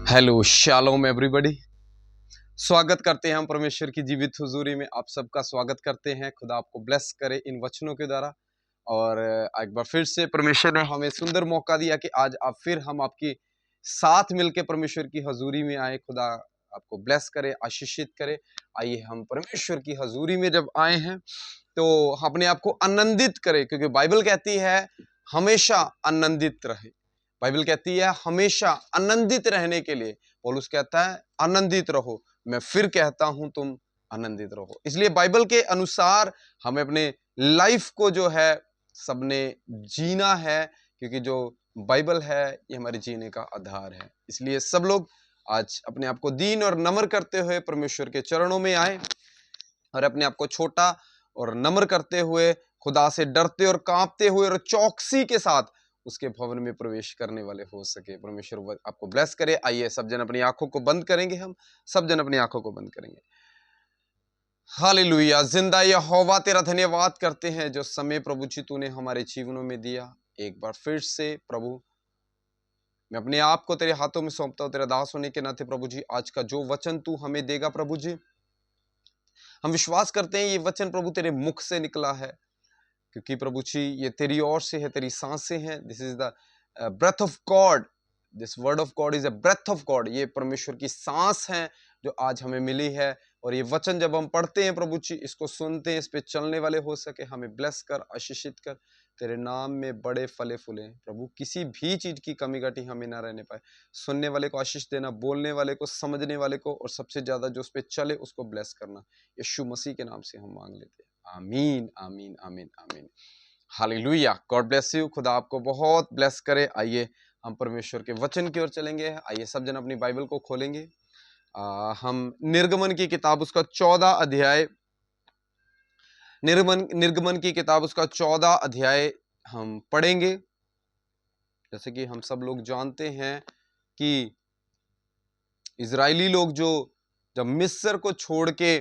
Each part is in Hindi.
Hello shalom everybody. स्वागत करते हैं हम परमेश्वर की जीवित हुजूरी में। आप सबका स्वागत करते हैं। खुदा आपको ब्लेस करे इन वचनों के द्वारा। और एक बार फिर से परमेश्वर ने हमें सुंदर मौका दिया कि आज आप फिर हम आपकी साथ मिलके परमेश्वर की हजूरी में आए। खुदा आपको ब्लेस करे, आशीषित करे। आइए हम परमेश्वर की हजूरी में जब आए हैं तो अपने आप को आनंदित करें, क्योंकि बाइबल कहती है हमेशा आनंदित रहे। बाइबल कहती है हमेशा आनंदित रहने के लिए। पौलुस कहता है आनंदित रहो। मैं फिर कहता हूं तुम आनंदित रहो। इसलिए बाइबल के अनुसार हमें अपने लाइफ को जो है सबने जीना है, क्योंकि जो बाइबल है ये हमारे जीने का आधार है। इसलिए सब लोग आज अपने आप को दीन और नम्र करते हुए परमेश्वर के चरणों में आए और अपने आप को छोटा और नम्र करते हुए, खुदा से डरते और कांपते हुए और चौकसी के साथ उसके भवन में प्रवेश करने वाले हो सके। परमेश्वर आपको ब्लेस करे। आइए सब जन अपनी आंखों को बंद करेंगे। हम सब जन अपनी आंखों को बंद करेंगे। हालेलुया। जिंदा यहोवा तेरा धन्यवाद करते हैं जो समय प्रभु जी तूने हमारे जीवनों में दिया। एक बार फिर से प्रभु मैं अपने आप को तेरे हाथों में सौंपता हूँ। तेरा दास होने के नाते प्रभु जी आज का जो वचन तू हमें देगा प्रभु जी, हम विश्वास करते हैं ये वचन प्रभु तेरे मुख से निकला है, क्योंकि प्रभु जी ये तेरी ओर से है, तेरी सांसें हैं। This is the breath of God. This word of God is a breath of God. ये परमेश्वर की सांस है जो आज हमें मिली है। और ये वचन जब हम पढ़ते हैं प्रभु जी, इसको सुनते हैं, इस पे चलने वाले हो सके। हमें ब्लेस कर, आशीषित कर। तेरे नाम में बड़े फले फूले प्रभु, किसी भी चीज की कमी घटी हमें ना रहने पाए। सुनने वाले को आशीष देना, बोलने वाले को, समझने वाले को, और सबसे ज्यादा जो उस पे चले उसको ब्लेस करना। यीशु मसीह के नाम से हम मांग लेते हैं। आमीन आमीन आमीन आमीन। हालेलुया। God bless you. खुदा आपको बहुत ब्लेस करे। आइए हम परमेश्वर के वचन की ओर चलेंगे। आइए सब जन अपनी बाइबल को खोलेंगे। हम निर्गमन की किताब उसका 14 अध्याय, निर्गमन की किताब उसका 14 अध्याय हम पढ़ेंगे। जैसे कि हम सब लोग जानते हैं कि इजरायली लोग जो जब मिस्र को छोड़ के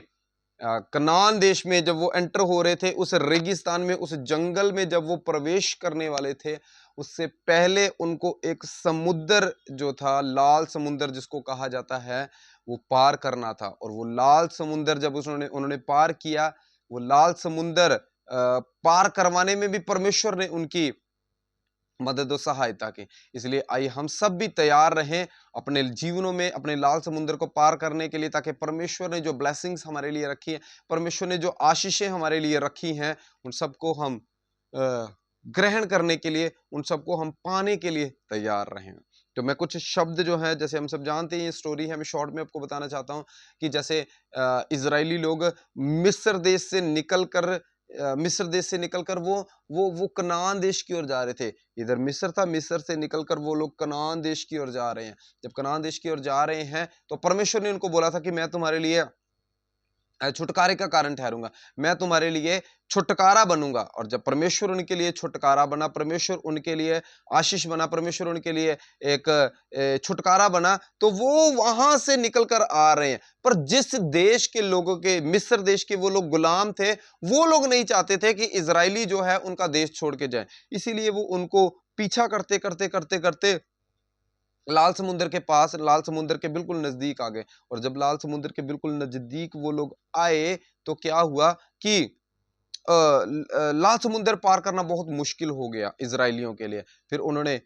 कनान देश में जब वो एंटर हो रहे थे, उस रेगिस्तान में, उस जंगल में जब वो प्रवेश करने वाले थे, उससे पहले उनको एक समुद्र जो था, लाल समुद्र जिसको कहा जाता है, वो पार करना था। और वो लाल समुद्र जब उन्होंने पार किया, वो लाल समुद्र पार करवाने में भी परमेश्वर ने उनकी मदद और सहायता की। इसलिए आइए हम सब भी तैयार रहें अपने जीवनों में अपने लाल समुद्र को पार करने के लिए, ताकि परमेश्वर ने जो ब्लेसिंग्स हमारे लिए रखी है, परमेश्वर ने जो आशीषें हमारे लिए रखी हैं, उन सबको हम ग्रहण करने के लिए, उन सबको हम पाने के लिए तैयार रहें। तो मैं कुछ शब्द जो है, जैसे हम सब जानते हैं ये स्टोरी है, मैं शॉर्ट में आपको बताना चाहता हूँ कि जैसे इजरायली लोग मिस्र देश से निकलकर वो कनान देश की ओर जा रहे थे। इधर मिस्र था, मिस्र से निकलकर वो लोग कनान देश की ओर जा रहे हैं। जब कनान देश की ओर जा रहे हैं तो परमेश्वर ने उनको बोला था कि मैं तुम्हारे लिए छुटकारे का कारण ठहरूंगा, मैं तुम्हारे लिए छुटकारा बनूंगा। और जब परमेश्वर उनके लिए छुटकारा बना, परमेश्वर उनके लिए आशीष बना, परमेश्वर उनके लिए एक छुटकारा बना, तो वो वहां से निकल कर आ रहे हैं। पर जिस देश के लोगों के, मिस्र देश के वो लोग गुलाम थे, वो लोग नहीं चाहते थे कि इजरायली जो है उनका देश छोड़ के जाए। इसीलिए वो उनको पीछा करते करते करते करते लाल समुद्र के पास, लाल समुद्र के बिल्कुल नजदीक आ गए। और जब लाल समुद्र के बिल्कुल नजदीक वो लोग आए तो क्या हुआ कि लाल समुद्र पार करना बहुत मुश्किल हो गया इजरायलियों के लिए। फिर उन्होंने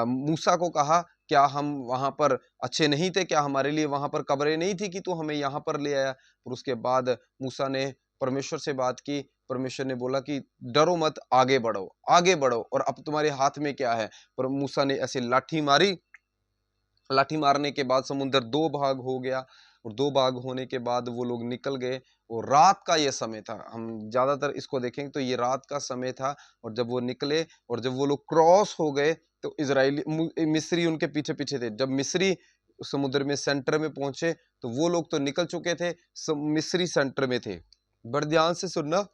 मूसा को कहा, क्या हम वहां पर अच्छे नहीं थे? क्या हमारे लिए वहां पर कब्रें नहीं थी कि तू हमें यहाँ पर ले आया? और उसके बाद मूसा ने परमेश्वर से बात की। परमेश्वर ने बोला कि डरो मत, आगे बढ़ो, आगे बढ़ो, और अब तुम्हारे हाथ में क्या है? पर मूसा ने ऐसे लाठी मारी। लाठी मारने के बाद समुद्र दो भाग हो गया, और दो भाग होने के बाद वो लोग निकल गए। और रात का ये समय था, हम ज्यादातर इसको देखेंगे तो ये रात का समय था। और जब वो निकले और जब वो लोग क्रॉस हो गए तो मिस्री उनके पीछे पीछे थे। जब मिस्री समुद्र में सेंटर में पहुंचे तो वो लोग तो निकल चुके थे, मिस्री सेंटर में थे। बड़े ध्यान से सुनना,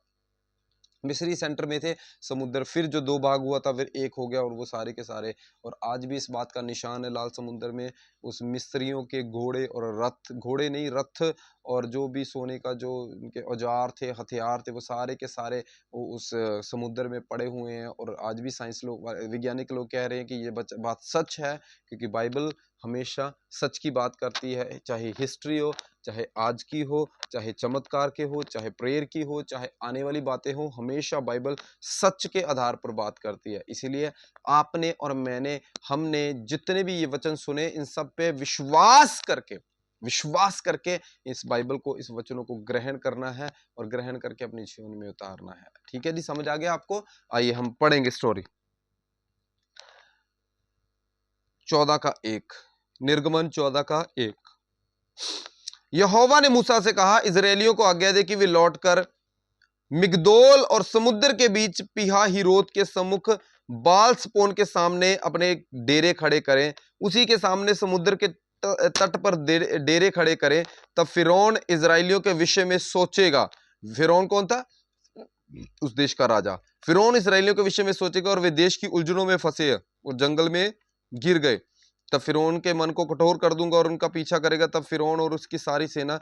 मिस्री सेंटर में थे। समुद्र फिर जो दो भाग हुआ था फिर एक हो गया, और वो सारे के सारे, और आज भी इस बात का निशान है लाल समुद्र में, उस मिस्रियों के घोड़े और रथ, घोड़े नहीं रथ और जो भी सोने का जो उनके औजार थे, हथियार थे, वो सारे के सारे उस समुद्र में पड़े हुए हैं। और आज भी साइंस लोग, वैज्ञानिक लोग कह रहे हैं कि ये बात सच है, क्योंकि बाइबल हमेशा सच की बात करती है, चाहे हिस्ट्री हो, चाहे आज की हो, चाहे चमत्कार के हो, चाहे प्रेयर की हो, चाहे आने वाली बातें हो, हमेशा बाइबल सच के आधार पर बात करती है। इसीलिए आपने और मैंने, हमने जितने भी ये वचन सुने, इन सब पे विश्वास करके इस बाइबल को, इस वचनों को ग्रहण करना है और ग्रहण करके अपने जीवन में उतारना है। ठीक है जी, समझ आ गया आपको? आइए हम पढ़ेंगे स्टोरी 14 का 1, निर्गमन 14 का 1। यहोवा ने मूसा से कहा, इजरायलियों को आज्ञा दे कि वे लौटकर मिगदोल और समुद्र के बीच पिहा हिरोत के सम्मुख बाल-सपोन के सामने अपने डेरे खड़े करें। उसी के सामने समुद्र के तट पर डेरे खड़े करें। तब फिरौन इजरायलियों के विषय में सोचेगा। फिरौन कौन था? उस देश का राजा। फिरौन इजरायलियों के विषय में सोचेगा और वे देश की उलझनों में फंसे और जंगल में गिर गए। तब फिरौन के मन को कठोर कर दूंगा और उनका पीछा करेगा। तब फिरौन और उसकी सारी सेना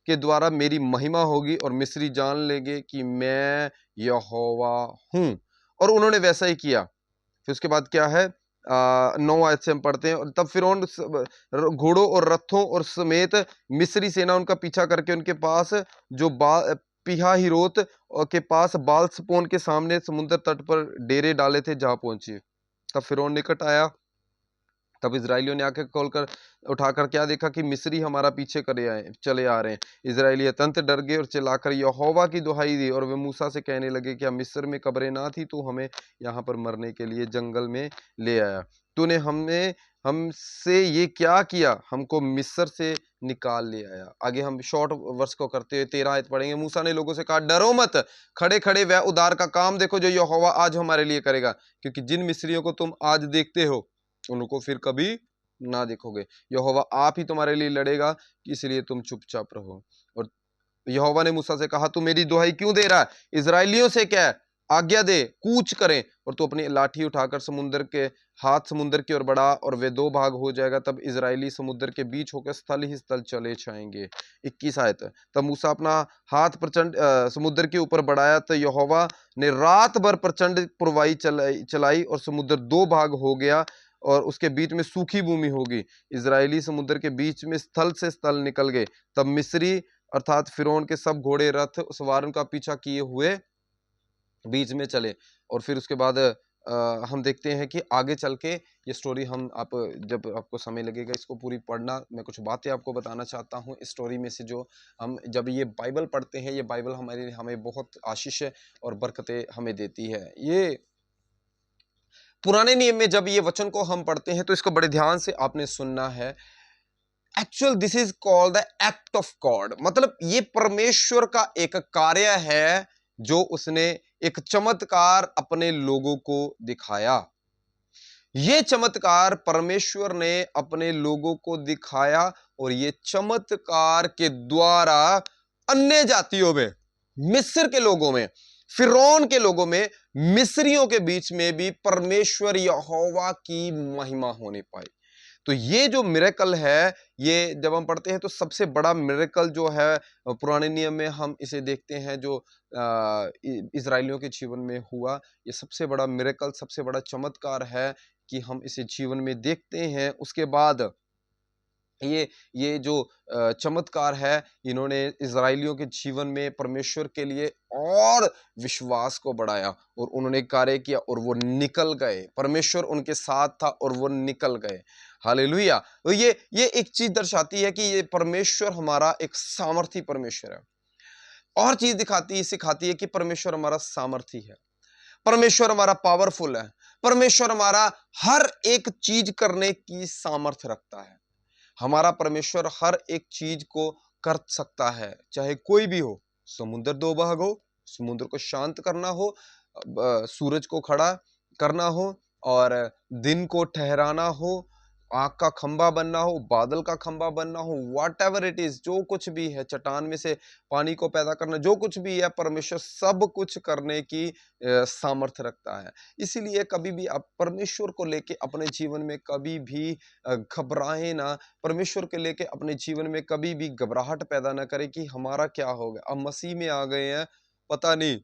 के द्वारा मेरी महिमा होगी और मिस्री जान लेंगे कि मैं यहोवा हूं। और उन्होंने वैसा ही किया। फिर उसके बाद क्या है, 9 आयत से हम पढ़ते हैं। और तब फिरौन घोड़ों और रथों और समेत मिस्री सेना उनका पीछा करके उनके पास जो पिहा हिरोत के पास बाल सपोन के सामने समुद्र तट पर डेरे डाले थे, जहां पहुंची। तब फिरौन निकट आया। तब इजरायलियों ने आंखें खोलकर उठाकर क्या देखा कि मिस्री हमारा पीछे चले आ रहे हैं। इजरायली अत्यंत डर गए और चिल्लाकर यहोवा की दुहाई दी। और वे मूसा से कहने लगे, क्या मिस्र में कब्रें ना थी? तू हमें यहाँ पर मरने के लिए जंगल में ले आया। तूने हमसे ये क्या किया? हमको मिस्र से निकाल ले आया। आगे हम शॉर्ट वर्स को करते हुए 13 आयत पढ़ेंगे। मूसा ने लोगों से कहा, डरो मत, खड़े खड़े वह उद्धार का काम देखो जो यहोवा आज हमारे लिए करेगा, क्योंकि जिन मिस्रियों को तुम आज देखते हो उनको फिर कभी ना देखोगे। यहोवा आप ही तुम्हारे लिए लड़ेगा, इसलिए तुम चुपचाप रहो। और यहोवा ने मूसा से कहा, तू मेरी दुहाई क्यों दे रहा है? इजरायलियों से कह, आज्ञा दे, कूच करें। और तू अपनी लाठी उठाकर समुद्र की ओर बढ़ा और वे 2 भाग हो जाएगा। तब इजरायली समुद्र के बीच होकर स्थल ही स्थल चले जाएंगे। 21 आयत। तब मूसा अपना हाथ प्रचंड समुद्र के ऊपर बढ़ाया, तो यहोवा ने रात भर प्रचंड पुरवाई चलाई और समुद्र 2 भाग हो गया और उसके बीच में सूखी भूमि होगी। इजरायली समुद्र के बीच में स्थल से स्थल निकल गए। तब मिस्री अर्थात फिरौन के सब घोड़े, रथ, सवारों का पीछा किए हुए बीच में चले। और फिर उसके बाद हम देखते हैं कि आगे चल के ये स्टोरी जब आपको समय लगेगा इसको पूरी पढ़ना, मैं कुछ बातें आपको बताना चाहता हूँ इस स्टोरी में से, जो हम जब ये बाइबल पढ़ते हैं, ये बाइबल हमें बहुत आशीष और बरकतें हमें देती है। ये पुराने नियम में जब ये वचन को हम पढ़ते हैं तो इसको बड़े ध्यान से आपने सुनना है। Actual this is called the act of God, मतलब ये परमेश्वर का एक कार्य है जो उसने एक चमत्कार अपने लोगों को दिखाया। ये चमत्कार परमेश्वर ने अपने लोगों को दिखाया और ये चमत्कार के द्वारा अन्य जातियों में, मिस्र के लोगों में, फिरौन के लोगों में, मिस्रियों के बीच में भी परमेश्वर यहोवा की महिमा होने पाई। तो ये जो मिरेकल है, ये जब हम पढ़ते हैं तो सबसे बड़ा मिरेकल जो है पुराने नियम में हम इसे देखते हैं, जो इजरायलियों के जीवन में हुआ, ये सबसे बड़ा मिरेकल, सबसे बड़ा चमत्कार है कि हम इसे जीवन में देखते हैं। उसके बाद ये जो चमत्कार है, इन्होंने इजरायलियों के जीवन में परमेश्वर के लिए और विश्वास को बढ़ाया और उन्होंने कार्य किया और वो निकल गए। परमेश्वर उनके साथ था और वो निकल गए। हालेलुया। तो ये एक चीज दर्शाती है कि ये परमेश्वर हमारा एक सामर्थी परमेश्वर है। और चीज सिखाती है कि परमेश्वर हमारा सामर्थी है, परमेश्वर हमारा पावरफुल है, परमेश्वर हमारा हर एक चीज करने की सामर्थ्य रखता है। हमारा परमेश्वर हर एक चीज को कर सकता है, चाहे कोई भी हो। समुद्र 2 भाग हो, समुद्र को शांत करना हो, सूरज को खड़ा करना हो और दिन को ठहराना हो, आग का खंबा बनना हो, बादल का खंबा बनना हो, व्हाट एवर इट इज, जो कुछ भी है, चट्टान में से पानी को पैदा करना, जो कुछ भी है, परमेश्वर सब कुछ करने की सामर्थ्य रखता है। इसीलिए कभी भी आप परमेश्वर को लेके अपने जीवन में कभी भी घबराए ना। परमेश्वर के लेके अपने जीवन में कभी भी घबराहट पैदा ना करें कि हमारा क्या होगा, अब मसीह में आ गए हैं, पता नहीं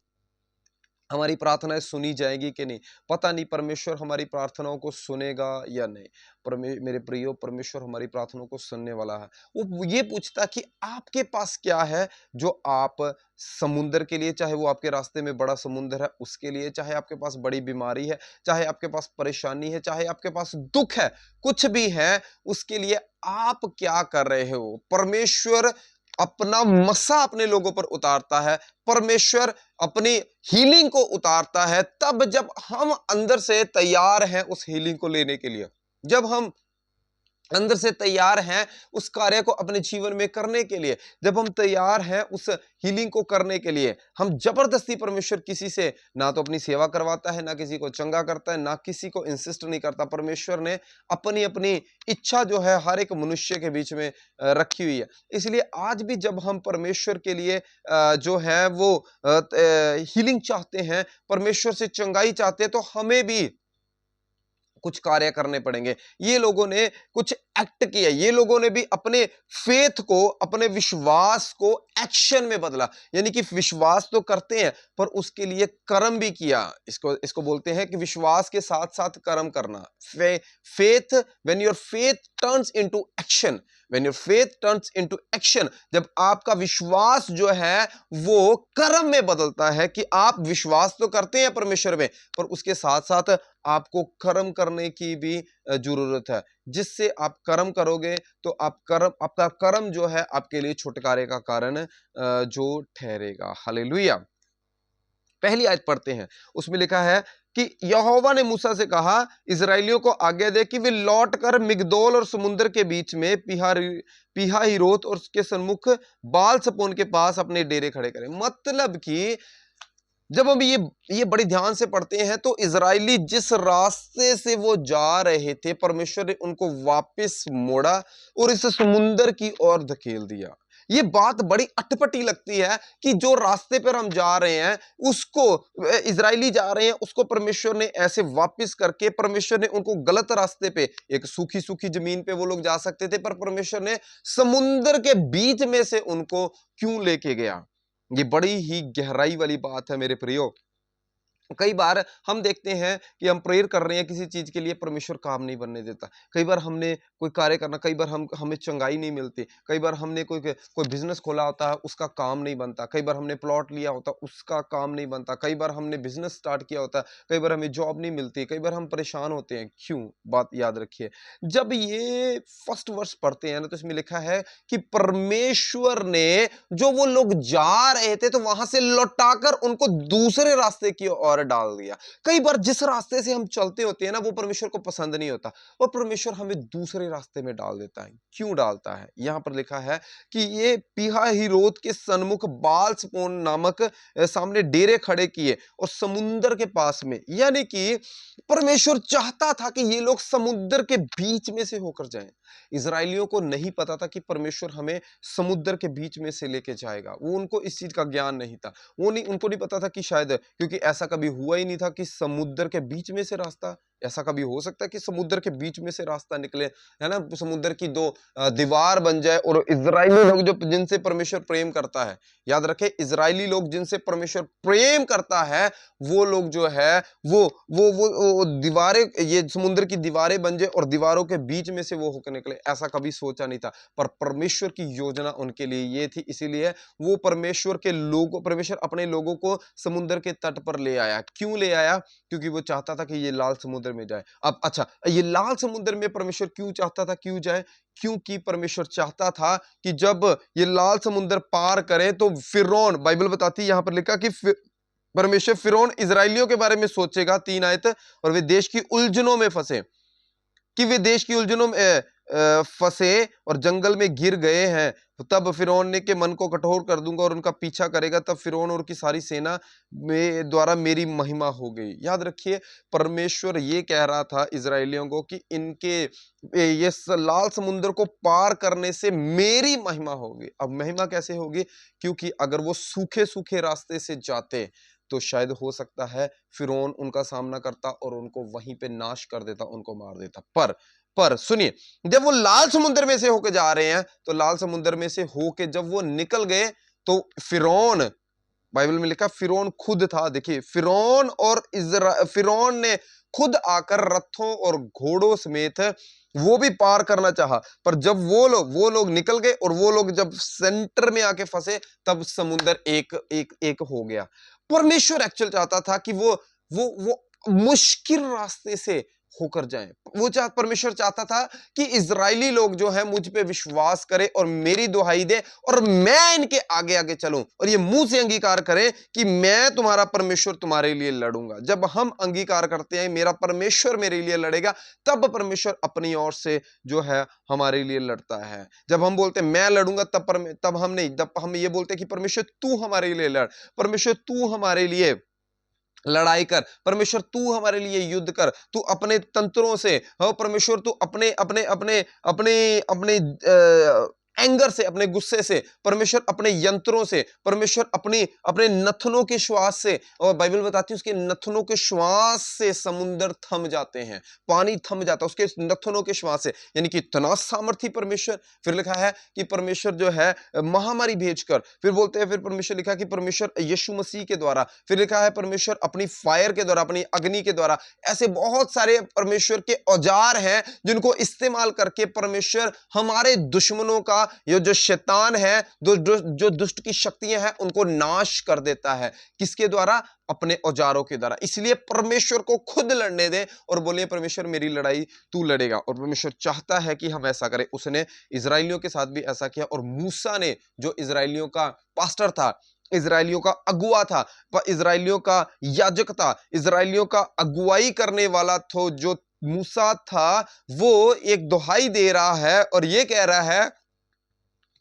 हमारी प्रार्थनाएं सुनी जाएगी कि नहीं, पता नहीं परमेश्वर हमारी प्रार्थनाओं को सुनेगा या नहीं। मेरे प्रियो, परमेश्वर हमारी प्रार्थनाओं को सुनने वाला है। वो ये पूछता कि आपके पास क्या है जो आप समुद्र के लिए, चाहे वो आपके रास्ते में बड़ा समुद्र है उसके लिए, चाहे आपके पास बड़ी बीमारी है, चाहे आपके पास परेशानी है, चाहे आपके पास दुख है, कुछ भी है, उसके लिए आप क्या कर रहे हो। परमेश्वर अपना मसा अपने लोगों पर उतारता है, परमेश्वर अपनी हीलिंग को उतारता है तब जब हम अंदर से तैयार हैं उस हीलिंग को लेने के लिए, जब हम अंदर से तैयार हैं उस कार्य को अपने जीवन में करने के लिए, जब हम तैयार हैं उस हीलिंग को करने के लिए। हम जबरदस्ती परमेश्वर किसी से ना तो अपनी सेवा करवाता है, ना किसी को चंगा करता है, ना किसी को इंसिस्ट नहीं करता। परमेश्वर ने अपनी अपनी इच्छा जो है हर एक मनुष्य के बीच में रखी हुई है। इसलिए आज भी जब हम परमेश्वर के लिए जो है वो हीलिंग चाहते हैं, परमेश्वर से चंगाई चाहते हैं, तो हमें भी कुछ कार्य करने पड़ेंगे। ये लोगों ने कुछ एक्ट किया, ये लोगों ने भी अपने फेथ को, अपने विश्वास को एक्शन में बदला। यानी कि विश्वास तो करते हैं पर उसके लिए कर्म भी किया। इसको बोलते हैं कि विश्वास के साथ साथ कर्म करना। Faith, when your faith turns into action, when your faith turns into action, जब आपका विश्वास जो है वो कर्म में बदलता है कि आप विश्वास तो करते हैं परमेश्वर में, पर उसके साथ साथ आपको कर्म करने की भी जरूरत है। जिससे आप कर्म करोगे तो आपका कर्म जो है आपके लिए छुटकारे का कारण जो ठहरेगा। हालेलुया। पहली आयत पढ़ते हैं, उसमें लिखा है कि यहोवा ने मूसा से कहा, इजराइलियों को आज्ञा दे कि वे लौटकर मिगदोल और समुद्र के बीच में पीहाहिरोत और उसके सन्मुख बाल सपोन के पास अपने डेरे खड़े करें। मतलब कि जब हम ये बड़ी ध्यान से पढ़ते हैं तो इजरायली जिस रास्ते से वो जा रहे थे, परमेश्वर ने उनको वापस मोड़ा और इस समुंदर की ओर धकेल दिया। ये बात बड़ी अटपटी लगती है कि जो रास्ते पर हम जा रहे हैं उसको, इजरायली जा रहे हैं उसको परमेश्वर ने ऐसे वापस करके, परमेश्वर ने उनको गलत रास्ते पे, एक सूखी सूखी जमीन पे वो लोग जा सकते थे, पर परमेश्वर ने समुंदर के बीच में से उनको क्यों लेके गया। ये बड़ी ही गहराई वाली बात है मेरे प्रियो। कई बार हम देखते हैं कि हम प्रेयर कर रहे हैं किसी चीज के लिए, परमेश्वर काम नहीं बनने देता। कई बार हमने कोई कार्य करना, कई बार हमें चंगाई नहीं मिलती, कई बार हमने कोई बिजनेस खोला होता है उसका काम नहीं बनता, कई बार हमने प्लॉट लिया होता उसका काम नहीं बनता, कई बार हमने बिजनेस स्टार्ट किया होता है, कई बार हमें जॉब नहीं मिलती, कई बार हम परेशान होते हैं। क्यों? बात याद रखिए, जब ये फर्स्ट वर्स पढ़ते हैं ना तो इसमें लिखा है कि परमेश्वर ने जो वो लोग जा रहे थे तो वहां से लौटाकर उनको दूसरे रास्ते की ओर डाल दिया। कई बार जिस रास्ते से हम चलते होते हैं ना वो परमेश्वर को पसंद नहीं होता और परमेश्वर हमें दूसरे रास्ते में डाल देता है। क्यों डालता है? यहां पर लिखा है कि ये पीहाहिरोत के सन्मुख बाल सपोन नामक सामने डेरे खड़े किए और समुंदर के पास में, यानी कि परमेश्वर चाहता था कि ये लोग समुद्र के बीच में से होकर जाएं। इजराइलियों को नहीं पता था कि परमेश्वर हमें समुद्र के बीच में से लेके जाएगा। वो, उनको इस चीज का ज्ञान नहीं था। उनको नहीं पता था कि शायद, क्योंकि ऐसा कभी हुआ ही नहीं था कि समुद्र के बीच में से रास्ता, ऐसा कभी हो सकता है कि समुद्र के बीच में से रास्ता निकले, है ना, समुद्र की दो दीवार बन जाए और इजरायली लोग जो जिनसे परमेश्वर प्रेम करता है, याद रखे, इजरायली लोग जिनसे परमेश्वर प्रेम करता है वो लोग जो है वो दीवारें, ये समुद्र की दीवारें बन जाए और दीवारों के बीच में से वो होकर निकले, ऐसा कभी सोचा नहीं था। पर परमेश्वर की योजना उनके लिए ये थी, इसीलिए वो परमेश्वर अपने लोगों को समुद्र के तट पर ले आया। क्यों ले आया? क्योंकि वो चाहता था कि ये लाल समुद्र में जाए। अब अच्छा, ये लाल समुद्र में परमेश्वर क्यों चाहता था क्यों जाए? क्योंकि परमेश्वर चाहता था कि जब ये लाल समुद्र पार करे तो फिरौन, बाइबल बताती है यहां पर लिखा कि परमेश्वर फिरौन इजरायलियों के बारे में सोचेगा, 3 आयत, और वे देश की उलझनों में फंसे, कि वे देश की उलझनों में फंसे और जंगल में गिर गए हैं, तब फिरौन ने के मन को कठोर कर दूंगा और उनका पीछा करेगा, तब फिरौन और उसकी सारी सेना में द्वारा मेरी महिमा हो गई। याद रखिए, परमेश्वर ये कह रहा था इजरायलियों को कि इनके ये लाल समुद्र को पार करने से मेरी महिमा होगी। अब महिमा कैसे होगी? क्योंकि अगर वो सूखे सूखे रास्ते से जाते तो शायद हो सकता है फिरौन उनका सामना करता और उनको वहीं पे नाश कर देता, उनको मार देता। पर सुनिए, जब वो लाल समुद्र में से होके जा रहे हैं, तो लाल समुद्र में से होके जब वो निकल गए तो फिरौन, बाइबल में लिखा फिरौन खुद था। देखिए, फिरौन ने खुद आकर रथों और घोड़ों समेत वो भी पार करना चाहा, पर जब वो लोग निकल गए और वो लोग जब सेंटर में आके फंसे, तब समुद्र एक एक एक हो गया। परमेश्वर एक्चुअल चाहता था कि वो मुश्किल रास्ते से होकर जाएं। परमेश्वर चाहता था कि इजरायली लोग जो है मुझ पे विश्वास करें और मेरी दुहाई दे और मैं इनके आगे आगे चलूं और ये मुंह से अंगीकार करें कि मैं तुम्हारा परमेश्वर तुम्हारे लिए लड़ूंगा। जब हम अंगीकार करते हैं मेरा परमेश्वर मेरे लिए लड़ेगा, तब परमेश्वर अपनी ओर से जो है हमारे लिए लड़ता है। जब हम बोलते हैं मैं लड़ूंगा, तब हम नहीं, जब हम ये बोलते हैं कि परमेश्वर तू हमारे लिए लड़, परमेश्वर तू हमारे लिए लड़ाई कर, परमेश्वर तू हमारे लिए युद्ध कर, तू अपने तंत्रों से, हो परमेश्वर तू अपने अपने अपने अपने अपने एंगर से, अपने गुस्से से, परमेश्वर अपने यंत्रों से, परमेश्वर अपनी अपने नथनों के श्वास से, और बाइबल बताती है उसके नथनों के श्वास से समुद्र थम जाते हैं, पानी थम जाता है उसके नथनों के श्वास से। यानी कि इतना सामर्थी परमेश्वर। फिर लिखा है कि परमेश्वर जो है महामारी भेजकर, फिर बोलते हैं, फिर परमेश्वर लिखा कि परमेश्वर यीशु मसीह के द्वारा, फिर लिखा है परमेश्वर अपनी फायर के द्वारा, अपनी अग्नि के द्वारा। ऐसे बहुत सारे परमेश्वर के औजार हैं जिनको इस्तेमाल करके परमेश्वर हमारे दुश्मनों का, ये जो शैतान है, जो दुष्ट की शक्तियां हैं, उनको नाश कर देता है। किसके द्वारा? अपने औजारों के द्वारा। इसलिए परमेश्वर को खुद लड़ने दें और बोलिए परमेश्वर मेरी लड़ाई तू लड़ेगा। और परमेश्वर चाहता है कि हम ऐसा करें। उसने इजरायलियों के साथ भी ऐसा किया, और मूसा ने, जो इजरायलियों का पास्टर था, इजरायलियों का अगुआ था, इजरायलियों का याजक था, इजरायलियों का अगुवाई करने वाला था, जो मूसा था, वो एक दुहाई दे रहा है और ये कह रहा है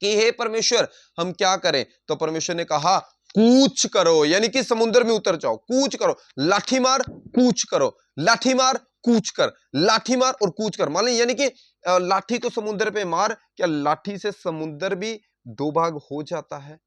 कि हे परमेश्वर हम क्या करें? तो परमेश्वर ने कहा कूच करो, यानी कि समुद्र में उतर जाओ, कूच करो, लाठी मार कूच करो, लाठी मार कूच कर, लाठी मार और कूच कर। मान ली, यानी कि लाठी तो समुद्र पे मार, क्या लाठी से समुद्र भी दो भाग हो जाता है?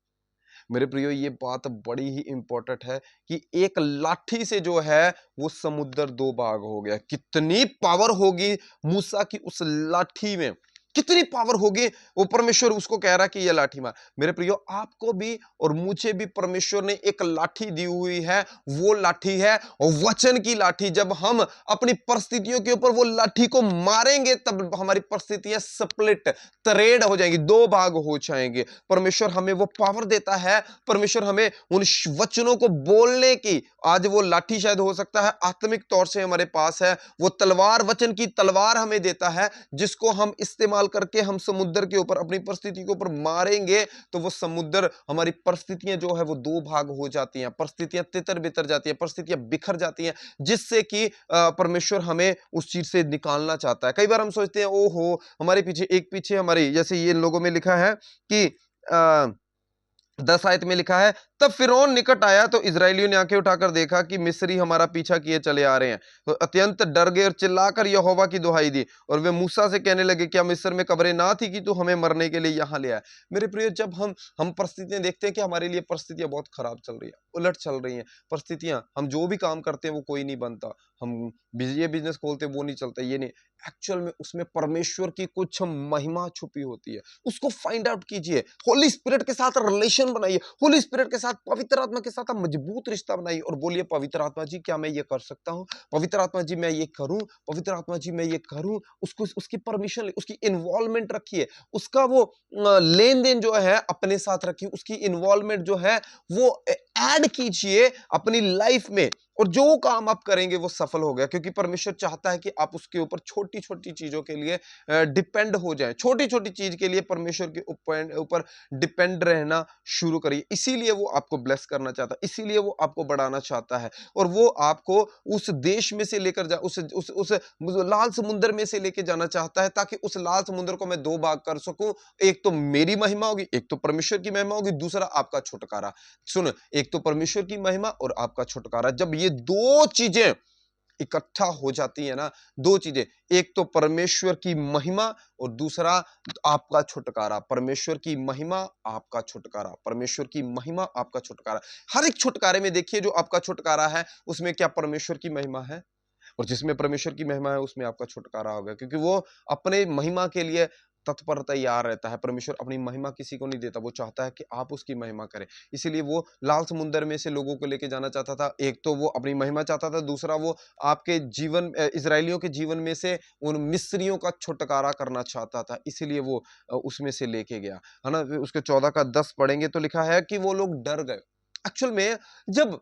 मेरे प्रियो, ये बात बड़ी ही इंपॉर्टेंट है कि एक लाठी से जो है वो समुद्र दो भाग हो गया। कितनी पावर होगी मूसा की उस लाठी में, कितनी पावर होगी। वो परमेश्वर उसको कह रहा कि ये लाठी मार। मेरे प्रियो, आपको भी और मुझे भी परमेश्वर ने एक लाठी दी हुई है। वो लाठी है वचन की लाठी। जब हम अपनी परिस्थितियों के ऊपर वो लाठी को मारेंगे, तब हमारी परिस्थितियां स्प्लिट, तरेड़ हो जाएंगी, दो भाग हो जाएंगे। परमेश्वर हमें वो पावर देता है, परमेश्वर हमें उन वचनों को बोलने की, आज वो लाठी शायद हो सकता है आत्मिक तौर से हमारे पास है, वो तलवार, वचन की तलवार हमें देता है, जिसको हम इस्तेमाल करके हम समुद्र के ऊपर, अपनी परिस्थिति के ऊपर मारेंगे, तो वो समुद्र, हमारी परिस्थितियां जो है वो दो भाग हो जाती हैं, परिस्थितियां तितर बितर जाती हैं, परिस्थितियां बिखर जाती हैं, जिससे कि परमेश्वर हमें उस चीज से निकालना चाहता है। कई बार हम सोचते हैं ओहो हमारे पीछे हमारी, जैसे ये लोगों में लिखा है कि 10 आयत में लिखा है, तब फिरौन निकट आया तो इजरायलियों ने आंखें उठाकर देखा कि मिस्री हमारा पीछा किए चले आ रहे हैं, तो अत्यंत डर गए और चिल्लाकर यहोवा की दुहाई दी, और वे मूसा से कहने लगे क्या मिस्र में कब्रें ना थी कि तू हमें मरने के लिए यहाँ ले आया? मेरे प्रिय, जब हम परिस्थितियां देखते हैं कि हमारे लिए परिस्थितियां बहुत खराब चल रही है, उलट चल रही हैं परिस्थितियां, हम जो भी काम करते हैं वो कोई नहीं बनता, हम ये बिजनेस खोलते हैं वो नहीं चलता, ये नहीं, एक्चुअल में उसमें परमेश्वर की कुछ महिमा छुपी होती है। उसको फाइंड आउट कीजिए, होली स्पिरिट के साथ रिलेशन बनाइए, होली स्पिरिट के साथ, पवित्र आत्मा के साथ मजबूत रिश्ता बनाइए और बोलिए पवित्र आत्मा जी क्या मैं ये कर सकता हूँ? पवित्र आत्मा जी मैं ये करूं? पवित्र आत्मा जी मैं ये करूं? उसको, उसकी परमिशन, उसकी इन्वॉल्वमेंट रखिए, उसका वो लेन देन जो है अपने साथ रखिए, उसकी इन्वॉल्वमेंट जो है वो ऐड कीजिए अपनी लाइफ में, और जो काम आप करेंगे वो सफल हो गया, क्योंकि परमेश्वर चाहता है कि आप उसके ऊपर छोटी छोटी चीजों के लिए डिपेंड हो जाएं। छोटी छोटी चीज के लिए परमेश्वर के ऊपर डिपेंड रहना शुरू करिए। इसीलिए वो आपको ब्लेस करना चाहता है, इसीलिए वो आपको बढ़ाना चाहता है, और वो आपको उस देश में से लेकर जा उस लाल समुद्र में से लेकर जाना चाहता है, ताकि उस लाल समुद्र को मैं दो भाग कर सकूं। एक तो मेरी महिमा होगी, एक तो परमेश्वर की महिमा होगी, दूसरा आपका छुटकारा। सुन, एक तो परमेश्वर की महिमा और आपका छुटकारा, जब ये दो चीजें इकट्ठा हो जाती है ना, दो चीजें, एक तो परमेश्वर की महिमा और दूसरा आपका छुटकारा। परमेश्वर की महिमा, आपका छुटकारा, परमेश्वर की महिमा, आपका छुटकारा। हर एक छुटकारे में देखिए, जो आपका छुटकारा है उसमें क्या परमेश्वर की महिमा है, और जिसमें परमेश्वर की महिमा है उसमें आपका छुटकारा होगा, क्योंकि वो अपने महिमा के लिए तत्पर तैयार रहता है। परमेश्वर अपनी महिमा किसी को नहीं देता, वो चाहता है कि आप उसकी महिमा करें। इसीलिए वो लाल समुद्र में से लोगों को लेके जाना चाहता था। एक तो वो अपनी महिमा चाहता था, दूसरा वो आपके जीवन, इजरायलियों के जीवन में से उन मिस्रियों का छुटकारा करना चाहता था। इसीलिए वो उसमें से लेके गया, है ना। उसके 14 का 10 पढ़ेंगे तो लिखा है कि वो लोग डर गए। एक्चुअल में जब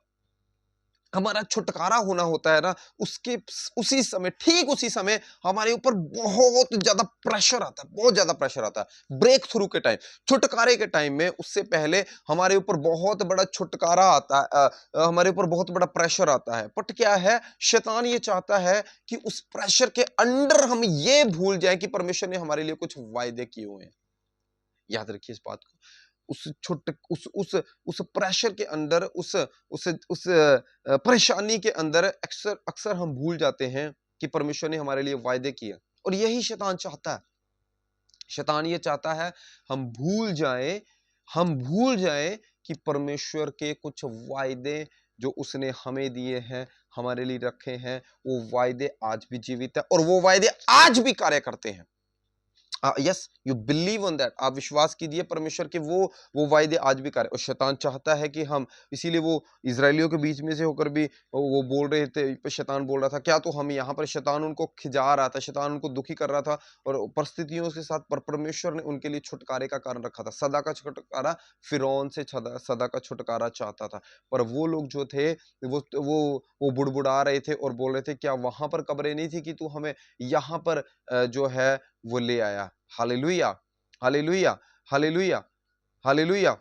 हमारा छुटकारा होना होता है ना, उसके उसी समय, ठीक उसी समय हमारे ऊपर बहुत ज्यादा प्रेशर आता है, बहुत ज्यादा प्रेशर आता है। ब्रेक थ्रू के टाइम, छुटकारे के टाइम में, उससे पहले हमारे ऊपर बहुत बड़ा छुटकारा आता है, हमारे ऊपर बहुत बड़ा प्रेशर आता है। बट क्या है, शैतान ये चाहता है कि उस प्रेशर के अंडर हम ये भूल जाएं कि परमेश्वर ने हमारे लिए कुछ वायदे किए हुए हैं। याद रखिए इस बात को। उस छोटे उस प्रेशर के अंदर, उस परेशानी के अंदर अक्सर अक्सर हम भूल जाते हैं कि परमेश्वर ने हमारे लिए वायदे किए, और यही शैतान चाहता है। शैतान ये चाहता है हम भूल जाएं कि परमेश्वर के कुछ वायदे जो उसने हमें दिए हैं, हमारे लिए रखे हैं, वो वायदे आज भी जीवित है, और वो वायदे आज भी कार्य करते हैं। Yes, you believe on that, आप विश्वास कीजिए परमेश्वर के वो वायदे आज भी कार्य। और शैतान चाहता है कि हम, इसीलिए वो इजरायलियों के बीच में से होकर भी वो बोल रहे थे, शैतान बोल रहा था क्या, तो हम यहाँ पर, शैतान उनको खिजा रहा था, शैतान उनको दुखी कर रहा था, और परिस्थितियों के साथ, पर परमेश्वर ने उनके लिए छुटकारे का कारण रखा था, सदा का छुटकारा। फिरौन से सदा का छुटकारा चाहता था, पर वो लोग जो थे वो बुड़बुड़ा रहे थे और बोल रहे थे, क्या वहां पर कब्रें नहीं थी कि तू हमें यहाँ पर जो है वो ले आया। हालेलुया, हालेलुया, हालेलुया, हालेलुया,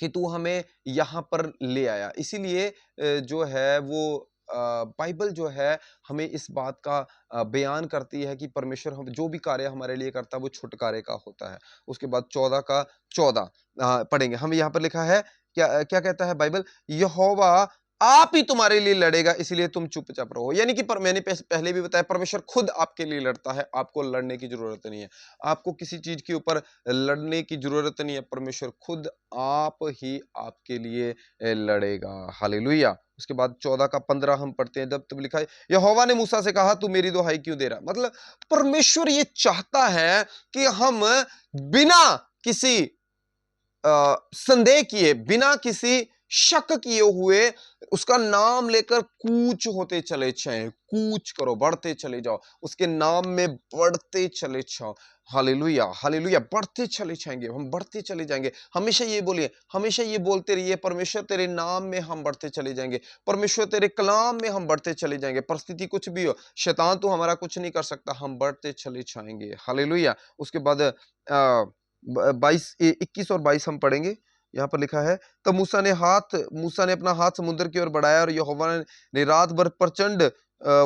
कि तू हमें यहाँ पर ले आया। इसीलिए जो है वो बाइबल जो है हमें इस बात का बयान करती है कि परमेश्वर हम जो भी कार्य हमारे लिए करता है वो छुटकारे का होता है। उसके बाद 14 का 14 पढ़ेंगे हम। यहाँ पर लिखा है, क्या क्या कहता है बाइबल, यहोवा आप ही तुम्हारे लिए लड़ेगा, इसलिए तुम चुपचाप रहो। यानी कि मैंने पहले भी बताया, परमेश्वर खुद आपके लिए लड़ता है, आपको लड़ने की जरूरत नहीं है, आपको किसी चीज के ऊपर लड़ने की जरूरत नहीं है। परमेश्वर खुद आप ही आपके लिए लड़ेगा। हालेलुया। उसके बाद 14 का 15 हम पढ़ते हैं, जब तब लिखा है, यहोवा ने मूसा से कहा, तू मेरी दुहाई क्यों दे रहा। मतलब परमेश्वर ये चाहता है कि हम बिना किसी संदेह किए, बिना किसी शक किए हुए उसका नाम लेकर कूच होते चले जाएं। कूच करो, बढ़ते चले जाओ, उसके नाम में बढ़ते चले जाओ। हालेलुया, हालेलुया, बढ़ते चले जाएंगे, हम बढ़ते चले जाएंगे। हमेशा ये बोलिए, हमेशा ये बोलते रहिए, परमेश्वर तेरे नाम में हम बढ़ते चले जाएंगे, परमेश्वर तेरे कलाम में हम बढ़ते चले जाएंगे। परिस्थिति कुछ भी हो, शैतान तो हमारा कुछ नहीं कर सकता, हम बढ़ते चले जाएंगे। हालेलुया। उसके बाद 22, 21 और 22 हम पढ़ेंगे। यहाँ पर लिखा है, तब मूसा ने अपना हाथ समुद्र की ओर बढ़ाया, और यहोवा ने रात भर प्रचंड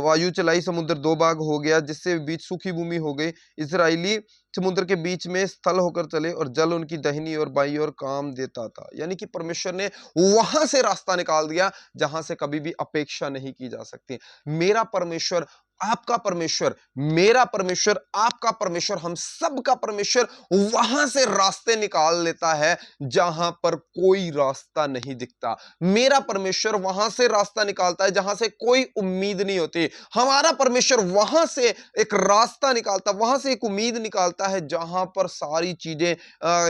वायु चलाई, समुद्र दो भाग हो गया, जिससे बीच सूखी भूमि हो गई। इजराइली समुद्र के बीच में स्थल होकर चले, और जल उनकी दाहिनी और बाईं ओर काम देता था। यानी कि परमेश्वर ने वहां से रास्ता निकाल दिया जहां से कभी भी अपेक्षा नहीं की जा सकती। मेरा परमेश्वर, आपका परमेश्वर, मेरा परमेश्वर, आपका परमेश्वर, हम सब का परमेश्वर वहां से रास्ते निकाल लेता है जहां पर कोई रास्ता नहीं दिखता। मेरा परमेश्वर वहां से रास्ता निकालता है जहां से कोई उम्मीद नहीं होती। हमारा परमेश्वर वहां से एक रास्ता निकालता, वहां से एक उम्मीद निकालता है जहां पर सारी चीजें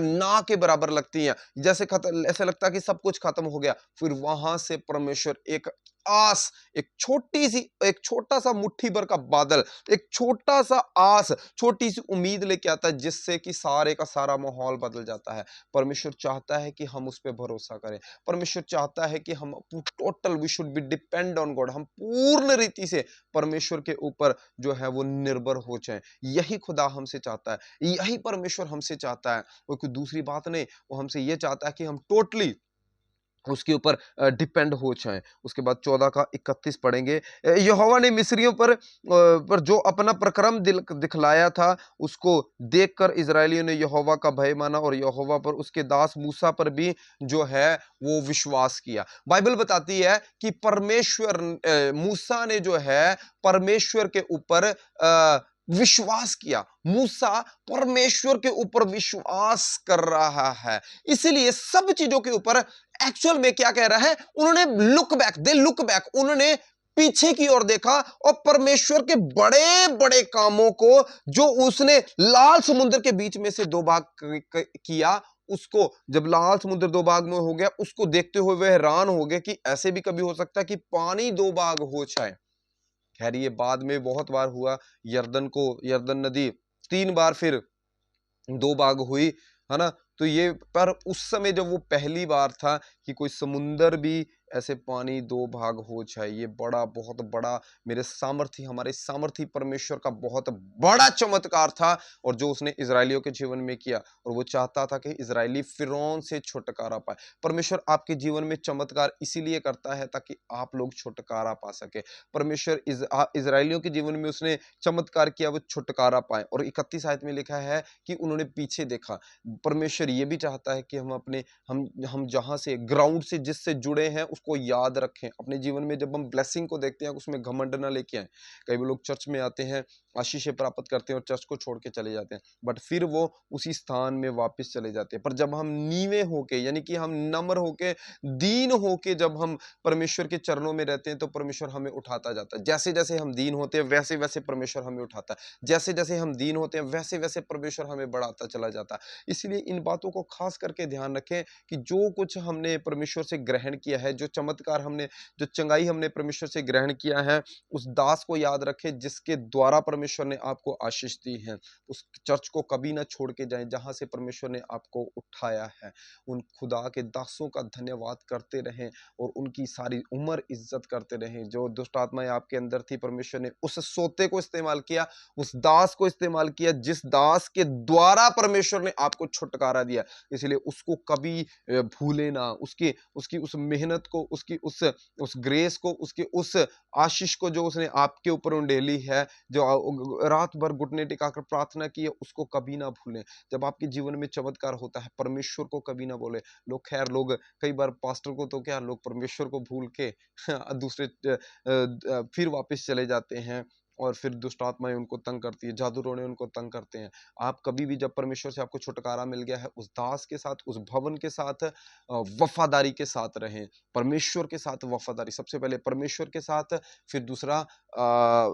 ना के बराबर लगती हैं। जैसे ऐसा लगता है कि सब कुछ खत्म हो गया, फिर वहां से परमेश्वर एक आस, एक छोटा सा मुट्ठी भर का बादल, एक छोटा सा आस, छोटी सी उम्मीद लेके आता है, जिससे कि सारे का सारा माहौल बदल जाता है। परमेश्वर चाहता है कि हम उस पे भरोसा करें। परमेश्वर चाहता है कि हम total we should be depend on God, हम पूर्ण रीति से परमेश्वर के ऊपर जो है वो निर्भर हो जाएं। यही खुदा हमसे चाहता है, यही परमेश्वर हमसे चाहता है। वो कोई दूसरी बात नहीं, वो हमसे ये चाहता है कि हम टोटली उसके ऊपर डिपेंड हो जाएं। उसके बाद 14 का 31 पढ़ेंगे। यहोवा ने मिस्रियों पर जो अपना प्रक्रम दिखलाया था, उसको देखकर इजरायलियों ने यहोवा का भय माना और यहोवा पर उसके दास मूसा पर भी जो है वो विश्वास किया। बाइबल बताती है कि परमेश्वर मूसा ने जो है परमेश्वर के ऊपर विश्वास किया। मूसा परमेश्वर के ऊपर विश्वास कर रहा है, इसीलिए सब चीजों के ऊपर एक्चुअल में क्या कह रहा है, उन्होंने लुक बैक, उन्होंने पीछे की ओर देखा और परमेश्वर के बड़े बड़े कामों को, जो उसने लाल समुद्र के बीच में से दो भाग किया, उसको जब लाल समुद्र दो भाग में हो गया, उसको देखते हुए वह हैरान हो गए कि ऐसे भी कभी हो सकता है कि पानी दो भाग हो जाए। खैर ये बाद में बहुत बार हुआ, यरदन नदी 3 बार फिर दो भाग हुई, है ना। तो ये पर उस समय जब वो पहली बार था कि कोई समुंदर भी ऐसे पानी दो भाग हो जाए, ये बहुत बड़ा हमारे सामर्थी परमेश्वर का बहुत बड़ा चमत्कार था, और जो उसने इजरायलियों के जीवन में किया, और वो चाहता था कि इजरायली फिरौन से छुटकारा पाए। परमेश्वर आपके जीवन में चमत्कार इसीलिए करता है ताकि आप लोग छुटकारा पा सके। परमेश्वर इजरायलियों के जीवन में उसने चमत्कार किया, वो छुटकारा पाए। और 31 आयत में लिखा है कि उन्होंने पीछे देखा। परमेश्वर ये भी चाहता है कि हम जहां से ग्राउंड से जिससे जुड़े हैं उसको याद रखें अपने जीवन में। जब हम ब्लेसिंग को देखते हैं उसमें घमंड ना लेके आए। कई लोग चर्च में आते हैं, आशीषें प्राप्त करते हैं और चर्च को छोड़ के चले जाते हैं, बट फिर वो उसी स्थान में वापस चले जाते हैं। पर जब हम नीवे होके, यानी कि हम नम्र होके, दीन होके जब हम परमेश्वर के चरणों में रहते हैं, तो परमेश्वर हमें उठाता जाता है। जैसे जैसे हम दीन होते हैं वैसे वैसे परमेश्वर हमें उठाता है, जैसे जैसे हम दीन होते हैं वैसे वैसे परमेश्वर हमें बढ़ाता चला जाता है। इसलिए इन बातों को खास करके ध्यान रखें कि जो कुछ हमने परमेश्वर से ग्रहण किया है, जो चमत्कार हमने, जो चंगाई हमने परमेश्वर से ग्रहण किया है, उस दास को याद रखें जिसके द्वारा परमेश्वर ने आपको आशीष दी है। उस चर्च को कभी ना छोड़ के जाएं जहां से परमेश्वर ने आपको उठाया है। उन खुदा के दासों का धन्यवाद करते रहें और उनकी सारी उम्र इज्जत करते रहें। जो दुष्ट आत्माएं आपके अंदर थी, परमेश्वर ने उस सोते को इस्तेमाल किया, उस दास को इस्तेमाल किया, जिस दास के द्वारा परमेश्वर ने आपको छुटकारा दिया। इसलिए उसको कभी भूले ना, उसकी उसकी उस मेहनत को, उसकी उस ग्रेस को, उसकी उस आशीष को जो उसने आपके ऊपर उंडेली है, जो रात भर घुटने टिकाकर प्रार्थना की है, उसको कभी ना भूलें। जब आपके जीवन में चमत्कार होता है, परमेश्वर को कभी ना बोले। लोग कई बार पास्टर को तो क्या, लोग परमेश्वर को भूल के दूसरे फिर वापस चले जाते हैं, और फिर दुष्ट आत्माएं उनको तंग करती है, जादू टोने उनको तंग करते हैं। आप कभी भी, जब परमेश्वर से आपको छुटकारा मिल गया है, उस दास के साथ, उस भवन के साथ वफादारी के साथ रहें। परमेश्वर के साथ वफादारी, सबसे पहले परमेश्वर के साथ, फिर दूसरा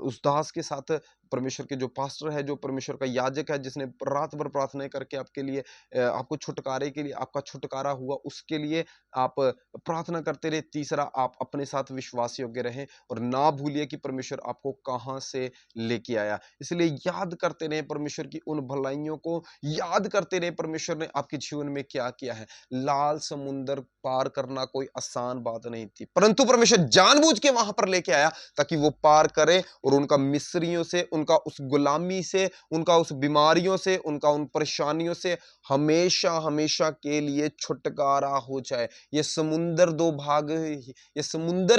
उस दास के साथ, परमेश्वर के जो पास्टर है, जो परमेश्वर का याजक है, जिसने रात भर प्रार्थना करके आपके लिए, आपको छुटकारे के लिए, आपका छुटकारा हुआ, उसके लिए आप प्रार्थना करते रहे। तीसरा, आप अपने साथ विश्वास योग्य रहें और ना भूलिए कि परमेश्वर आपको कहां से लेके आया। इसलिए याद करते रहे परमेश्वर की उन भलाइयों को, याद करते रहे परमेश्वर ने आपके जीवन में क्या किया है। लाल समुंदर पार करना कोई आसान बात नहीं थी, परंतु परमेश्वर जानबूझ के वहां पर लेके आया ताकि वो पार करे और उनका मिस्रियों से, उनका उस गुलामी से, उनका उस बीमारियों से, उनका उन परेशानियों से हमेशा हमेशा के लिए छुटकारा हो जाए। ये समुंदर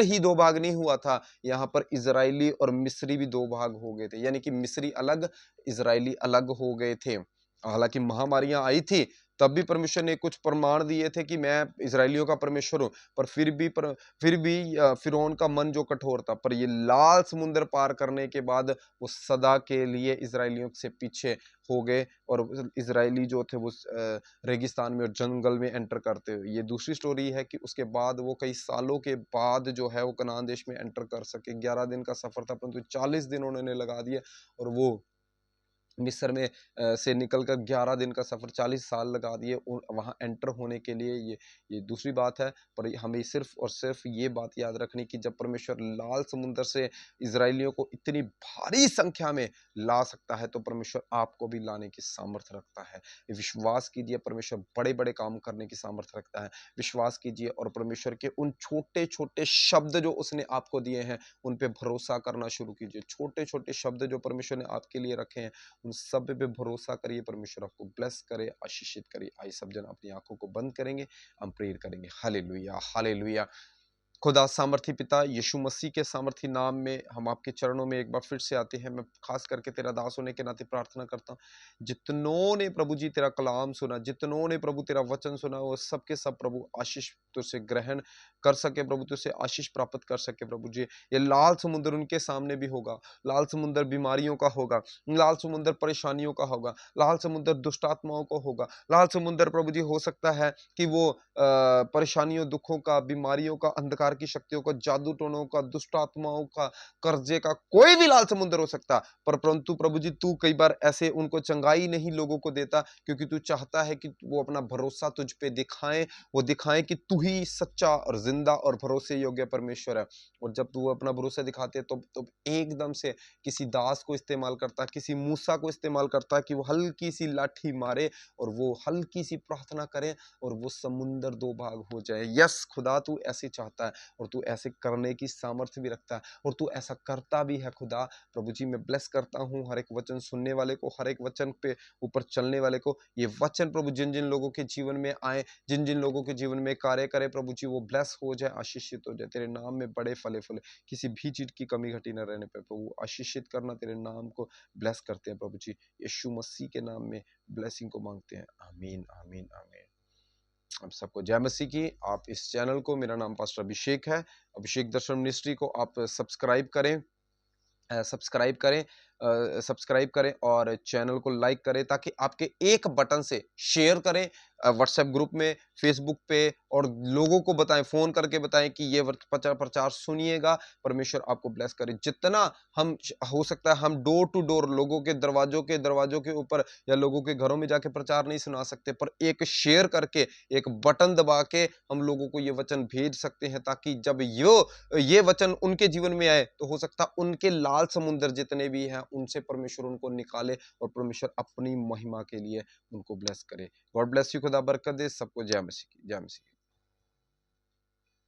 ही दो भाग नहीं हुआ था, यहाँ पर इजरायली और मिस्री भी दो भाग हो गए थे, यानी कि मिस्री अलग, इजरायली अलग हो गए थे। हालांकि महामारियां आई थी, तब भी परमेश्वर ने कुछ प्रमाण दिए थे कि मैं इजरायलियों का परमेश्वर हूं, पर फिर भी फिरौन का मन जो कठोर था, पर ये लाल समुंदर पार करने के बाद वो सदा के लिए इजरायलियों से पीछे हो गए, और इजरायली जो थे वो रेगिस्तान में और जंगल में एंटर करते हुए, ये दूसरी स्टोरी है कि उसके बाद वो कई सालों के बाद जो है वो कनान देश में एंटर कर सके। 11 दिन का सफर था, परंतु 40 दिन उन्होंने लगा दिए और वो मिस्र में से निकलकर 11 दिन का सफ़र 40 साल लगा दिए वहाँ एंटर होने के लिए। ये दूसरी बात है। पर हमें सिर्फ़ और सिर्फ़ ये बात याद रखनी कि जब परमेश्वर लाल समुंदर से इज़राइलियों को इतनी भारी संख्या में ला सकता है, तो परमेश्वर आपको भी लाने की सामर्थ्य रखता है। विश्वास कीजिए, परमेश्वर बड़े-बड़े काम करने की सामर्थ्य रखता है। विश्वास कीजिए और परमेश्वर के उन छोटे-छोटे शब्द जो उसने आपको दिए हैं, उन पे भरोसा करना शुरू कीजिए। छोटे-छोटे शब्द जो परमेश्वर ने आपके लिए रखे हैं, उन सब पे भरोसा करिए। परमेश्वर आपको ब्लेस करे, आशीषित करे। आइए सब जन अपनी आंखों को बंद करेंगे, हम प्रेयर करेंगे। Hallelujah, hallelujah. खुदा सामर्थी पिता, यीशु मसीह के सामर्थी नाम में हम आपके चरणों में एक बार फिर से आते हैं। मैं खास करके तेरा दास होने के नाते प्रार्थना करता हूँ, जितनों ने प्रभु जी तेरा कलाम सुना, जितनों ने प्रभु तेरा वचन सुना, वो सब के सब प्रभु आशीष तुझसे ग्रहण कर सके, प्रभु तुझसे आशीष प्राप्त कर सके। प्रभु जी, ये लाल समुद्र उनके सामने भी होगा। लाल समुद्र बीमारियों का होगा, लाल समुद्र परेशानियों का होगा, लाल समुद्र दुष्ट आत्माओं को होगा, लाल समुद्र प्रभु जी हो सकता है कि वो परेशानियों, दुखों का, बीमारियों का, अंधकार की शक्तियों का, जादू टोनों का, दुष्ट आत्माओं का, कर्जे का, कोई भी लाल समुद्र हो सकता। पर परंतु प्रभु जी, तू कई बार ऐसे उनको चंगाई नहीं लोगों को देता, क्योंकि तू चाहता है कि वो अपना भरोसा तुझ पे दिखाएं। वो दिखाएं कि तू ही सच्चा और जिंदा और भरोसे योग्य परमेश्वर है। और जब तू अपना भरोसा दिखाते है, तो एकदम से किसी दास को इस्तेमाल करता, किसी मूसा को इस्तेमाल करता, कि वो हल्की सी लाठी मारे और वो हल्की सी प्रार्थना करे और वो समुंदर दो भाग हो जाए। यस खुदा, तू ऐसे चाहता है और तू ऐसे करने की सामर्थ्य भी रखता है और तू ऐसा करता भी है। खुदा प्रभु जी, मैं ब्लेस करता हूँ हर एक वचन सुनने वाले को, हर एक वचन पे ऊपर चलने वाले को। ये वचन प्रभु जिन जिन लोगों के जीवन में आए, जिन जिन लोगों के जीवन में कार्य करे, प्रभु जी वो ब्लेस हो जाए, आशीषित हो जाए। तेरे नाम में बड़े फले फले, किसी भी चीज की कमी घटी न रहने पर प्रभु आशीषित करना। तेरे नाम को ब्लेस करते हैं प्रभु जी, यीशु मसीह के नाम में ब्लेसिंग को मांगते हैं। आमीन, आमीन, आमीन। आप सबको जय मसीह की। आप इस चैनल को, मेरा नाम पास्टर अभिषेक है, अभिषेक दर्शन मिनिस्ट्री को आप सब्सक्राइब करें, सब्सक्राइब करें, सब्सक्राइब करें और चैनल को लाइक करें, ताकि आपके एक बटन से शेयर करें व्हाट्सएप ग्रुप में, फेसबुक पे, और लोगों को बताएं, फोन करके बताएं कि ये प्रचार प्रचार सुनिएगा। परमेश्वर आपको ब्लेस करे। जितना हम हो सकता है, हम डोर टू डोर लोगों के दरवाजों के ऊपर या लोगों के घरों में जाके प्रचार नहीं सुना सकते, पर एक शेयर करके, एक बटन दबा के हम लोगों को ये वचन भेज सकते हैं, ताकि जब ये वचन उनके जीवन में आए, तो हो सकता उनके लाल समुद्र जितने भी हैं, उनसे परमेश्वर उनको निकाले और परमेश्वर अपनी महिमा के लिए उनको ब्लेस करे। God bless you. खुदा बरकत दे सबको। जय मसीह की, जय मसीह की।